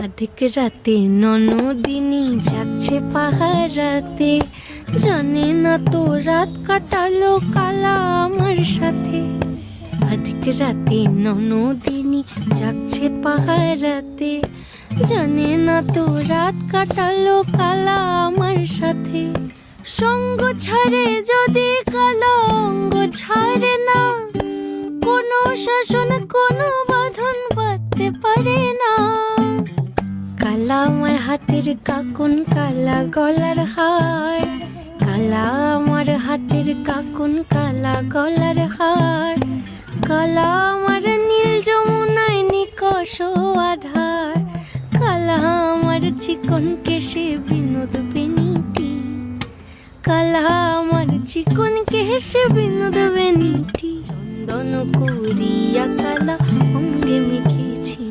আধিক রাতে ননদিনী যাচ্ছে পাহারাতে, জানে না তো রাত কাটালো কালা আমার সাথে। আধিক রাতে ননদিনী যাচ্ছে পাহারাতে, জানে না তো রাত কাটালো কালা আমার সাথে। সঙ্গ ছাড়ে যদি কালা অঙ্গ ছাড়ে না, কোনো শাসন কোনো বাঁধন বাঁধতে পারে না। কালা আমার হাতের কাকুন কালা গলার হার, কালা আমার হাতের কাকুন কালা গলার হার। কালা আমার নীল যমুনায় নিকষ আধার, কালা আমার চিকন কেশে বিনোদ বেনিটি। কালা আমার চিকন কেশে বিনোদ বেনিটি। চন্দন করিয়া কালা অঙ্গে মেখেছি